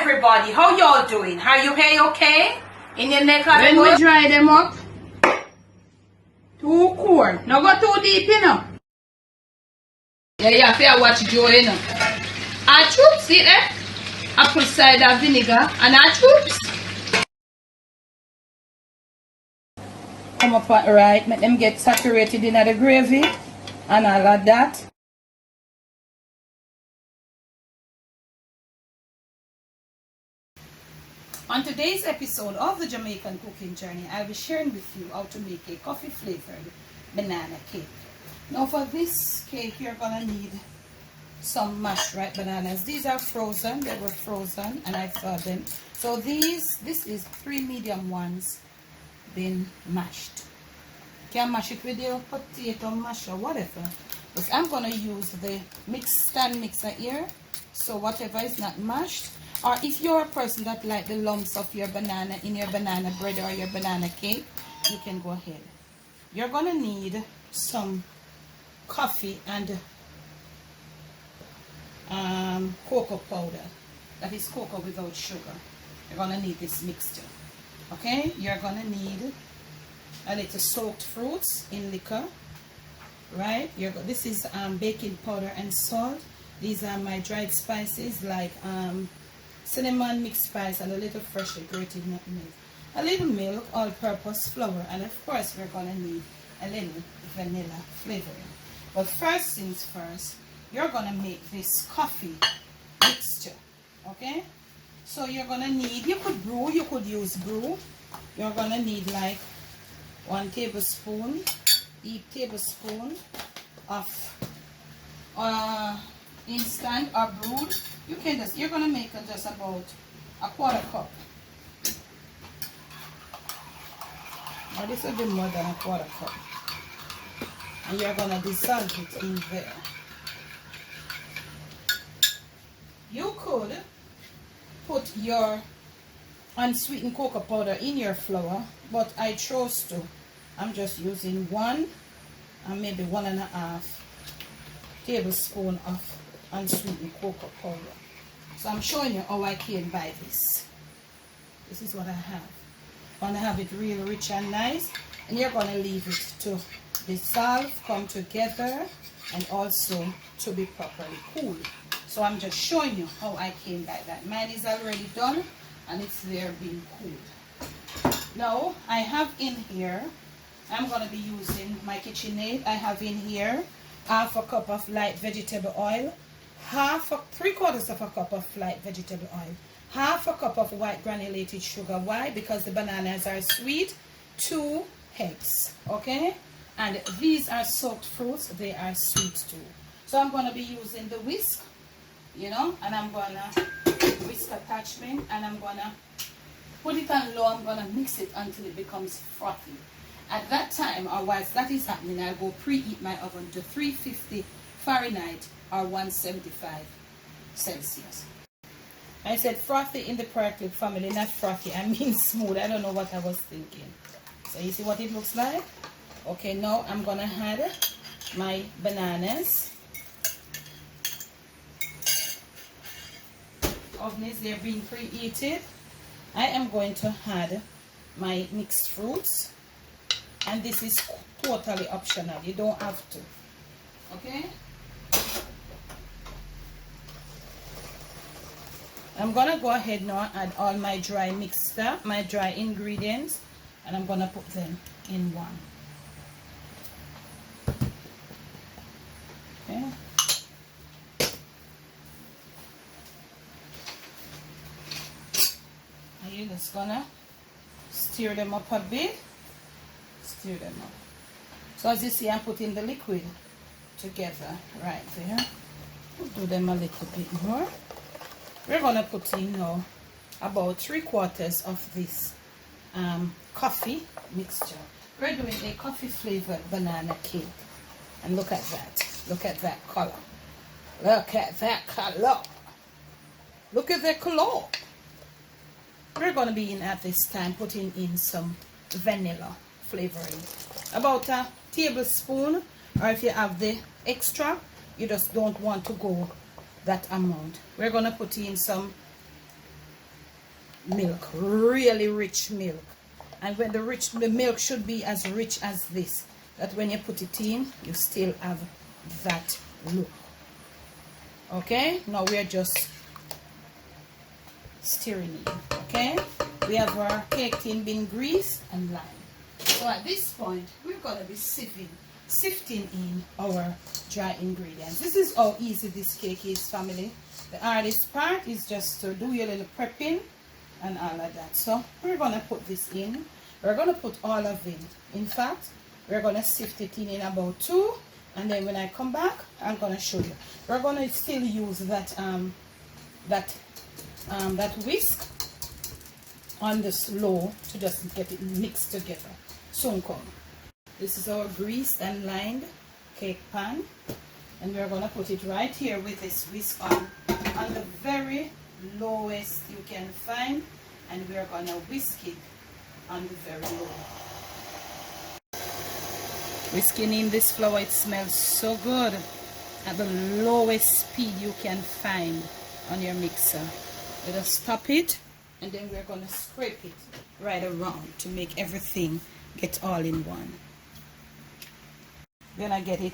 everybody, how y'all doing? Are you okay? In your neck? When we dry them up, too cold. Now go too deep, you know. Yeah, you have to watch Joe, you know. Our troops, see that? Apple cider vinegar and our troops. Come up right, make them get saturated in the gravy and all of that. On today's episode of the Jamaican Cooking Journey, I'll be sharing with you how to make a coffee flavored banana cake. Now for this cake, you're gonna need some mashed ripe bananas. These are frozen, they were frozen and I thawed them. So this is 3 medium ones been mashed. You can mash it with your potato mash or whatever. But I'm gonna use the stand mixer here. So whatever is not mashed, or if you're a person that like the lumps of your banana in your banana bread or your banana cake, you can go ahead. You're gonna need some coffee and cocoa powder. That is cocoa without sugar. You're gonna need this mixture. Okay, you're gonna need a little soaked fruits in liquor, right? This is baking powder and salt. These are my dried spices like cinnamon, mixed spice, and a little freshly grated nutmeg, a little milk, all-purpose flour, and of course we're gonna need a little vanilla flavoring. But first things first, you're gonna make this coffee mixture. Okay, so you're gonna need, you could brew, you could use brew. You're gonna need like 1 tablespoon, each tablespoon of instant or brewed. You can just, you're gonna make just about a 1/4 cup. Now this will be more than a 1/4 cup. And you're gonna dissolve it in there. You could put your unsweetened cocoa powder in your flour, but I chose to. I'm just using 1 and maybe 1.5 tablespoon of unsweetened cocoa powder. So I'm showing you how I can buy this. This is what I have. I want to have it real rich and nice, and you're going to leave it to dissolve, come together, and also to be properly cooled. So I'm just showing you how I can buy that. Mine is already done and it's there being cooled. Now I have in here, I'm going to be using my KitchenAid. I have in here 1/2 cup of light vegetable oil, 3/4 of a cup of light vegetable oil, 1/2 cup of white granulated sugar. Why? Because the bananas are sweet. 2 eggs. Okay, and these are soaked fruits, they are sweet too. So I'm going to be using the whisk, you know, and I'm going to whisk attachment, and I'm going to put it on low. I'm going to mix it until it becomes frothy. At that time, or whilst that is happening, I'll go preheat my oven to 350 Fahrenheit or 175 Celsius. I said frothy in the Periclip family, not frothy. I mean smooth. I don't know what I was thinking. So you see what it looks like? Okay, now I'm going to add my bananas. Oven is there being preheated. I am going to add my mixed fruits, and this is totally optional. You don't have to. Okay, I'm gonna go ahead now and add all my dry mixture, my dry ingredients, and I'm gonna put them in one. Okay. You're just gonna stir them up a bit. Stir them up. So as you see, I'm putting the liquid together right there. We'll do them a little bit more. We're gonna put in now about 3/4 of this coffee mixture. We're doing a coffee flavored banana cake, and look at that. Look at that color. Look at that color. Look at that color. We're going to be in at this time putting in some vanilla flavoring. About a tablespoon, or if you have the extra, you just don't want to go that amount. We're going to put in some milk, really rich milk. And when the milk should be as rich as this, that when you put it in, you still have that look. Okay, now we are just stirring it. Okay, we have our cake tin being greased and lined. So at this point, we're going to be sifting in our dry ingredients. This is how easy this cake is, family. The hardest part is just to do your little prepping and all of that. So we're going to put this in. We're going to put all of it. In fact, we're going to sift it in about 2, and then when I come back, I'm going to show you. We're going to still use that whisk on the slow to just get it mixed together. Soon come. This is our greased and lined cake pan, and we're going to put it right here with this whisk on the very lowest you can find, and we're going to whisk it on the very low. Whisking in this flour, it smells so good at the lowest speed you can find on your mixer. Let us stop it, and then we're going to scrape it right around to make everything get all in one. We're going to get it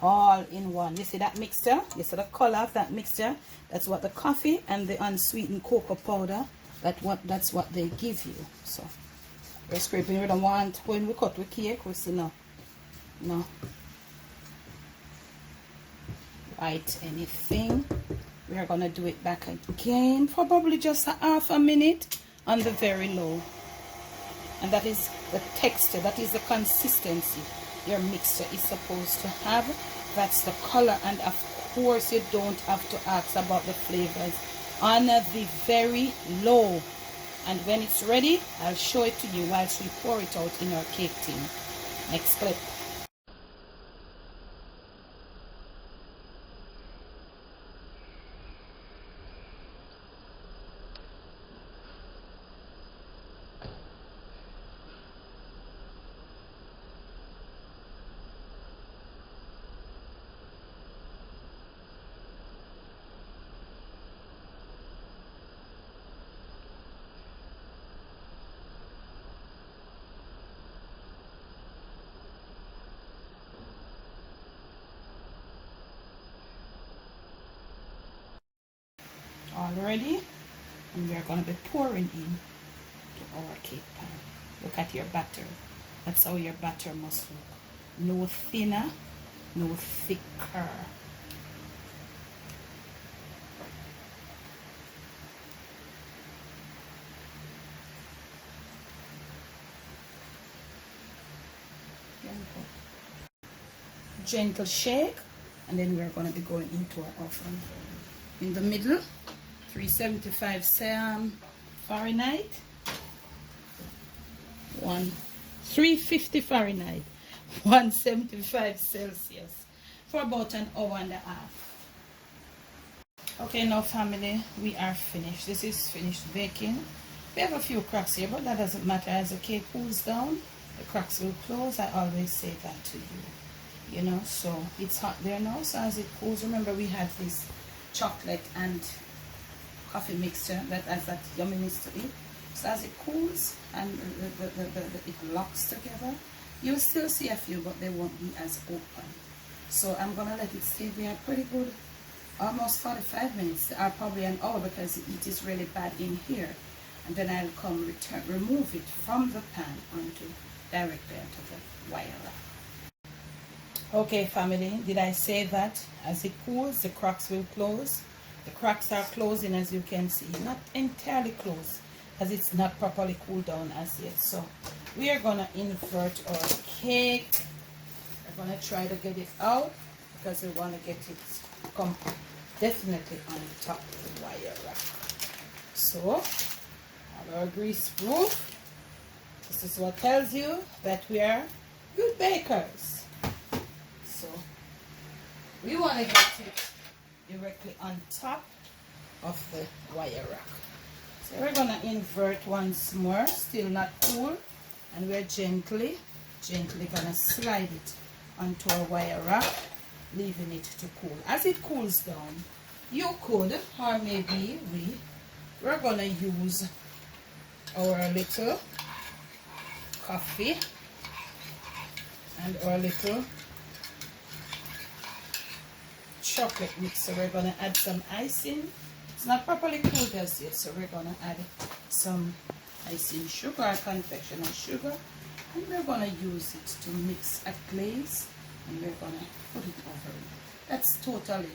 all in one. You see that mixture? You see the color of that mixture? That's what the coffee and the unsweetened cocoa powder, that's what they give you. So we're scraping. We don't want, when we cut the cake, we see no white anything. We are going to do it back again, probably just a half a minute on the very low. And that is the texture, that is the consistency your mixture is supposed to have. That's the color, and of course you don't have to ask about the flavors. On the very low. And when it's ready, I'll show it to you whilst we pour it out in our cake tin. Next clip. Already, and we are going to be pouring in to our cake pan. Look at your batter. That's how your batter must look. No thinner, no thicker. Gentle shake, and then we are going to be going into our oven. In the middle, 375 Fahrenheit, 350 Fahrenheit, 175 Celsius for about an hour and a half. Okay, now family, we are finished. This is finished baking. We have a few cracks here, but that doesn't matter. As the cake cools down, the cracks will close. I always say that to you. You know, so it's hot there now, so as it cools, remember we had this chocolate and coffee mixture that has that yumminess to it. So as it cools and it locks together, you'll still see a few, but they won't be as open. So I'm gonna let it stay there pretty good, almost 45 minutes, or probably an hour, because it is really bad in here. And then I'll come remove it from the pan directly onto the wire rack. Okay family, did I say that as it cools, the cracks will close? The cracks are closing, as you can see. Not entirely closed, as it's not properly cooled down as yet. So we are going to invert our cake. We're going to try to get it out, because we want to get it definitely on top of the wire rack. So our grease proof. This is what tells you that we are good bakers. So we want to get it directly on top of the wire rack. So we're going to invert once more, still not cool, and we're gently going to slide it onto our wire rack, leaving it to cool. As it cools down, you could, or maybe we're going to use our little coffee and our little chocolate mix. So we're going to add some icing. It's not properly cooled as yet, so we're going to add some icing sugar or confectioner sugar, and we're going to use it to mix a glaze, and we're going to put it over it. That's totally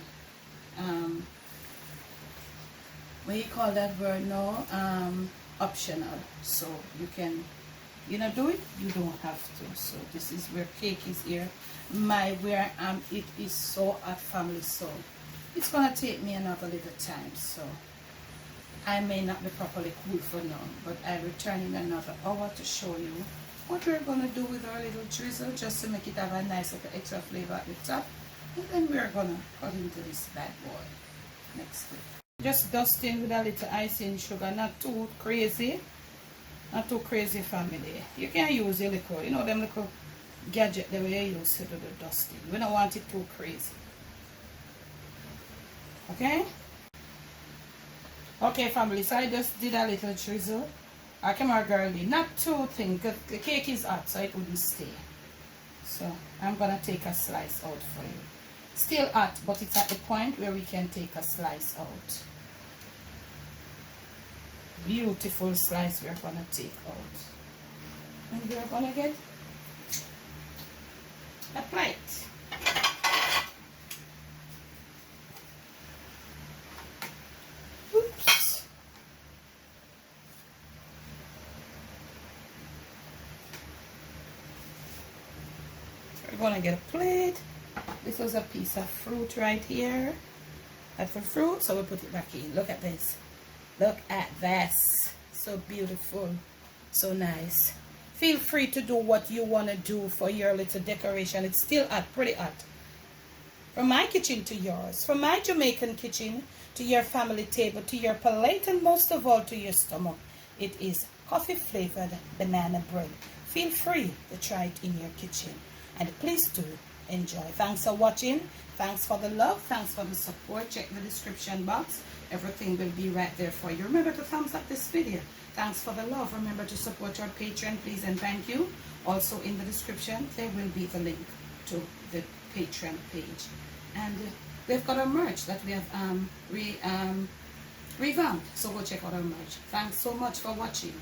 what you call that word now, optional. So you can do it, you don't have to. So this is where cake is here. Where it is so hot, family, so it's gonna take me another little time, so I may not be properly cool for now, but I return in another hour to show you what we're gonna do with our little drizzle, just to make it have a nice little extra flavor at the top. And then we're gonna cut into this bad boy next week. Just dusting with a little icing sugar, not too crazy, family. You can use your little, them little gadget the way you use to do the dusting. We don't want it too crazy. Okay, family, so I just did a little drizzle. I came out girly, not too thin, because the cake is hot, so it wouldn't stay. So I'm gonna take a slice out for you. Still hot, but it's at the point where we can take a slice out. Beautiful slice we're gonna take out, and we're gonna get a plate. Oops. We're gonna get a plate. This was a piece of fruit right here. That's for fruit, so we put it back in. Look at this. Look at this. So beautiful. So nice. Feel free to do what you want to do for your little decoration. It's still hot, pretty hot. From my kitchen to yours. From my Jamaican kitchen to your family table, to your plate, and most of all to your stomach. It is coffee flavored banana bread. Feel free to try it in your kitchen. And please do enjoy. Thanks for watching. Thanks for the love. Thanks for the support. Check the description box. Everything will be right there for you. Remember to thumbs up this video. Thanks for the love. Remember to support your Patreon, please, and thank you. Also in the description, there will be the link to the Patreon page. And we've got our merch that we have revamped. So go check out our merch. Thanks so much for watching.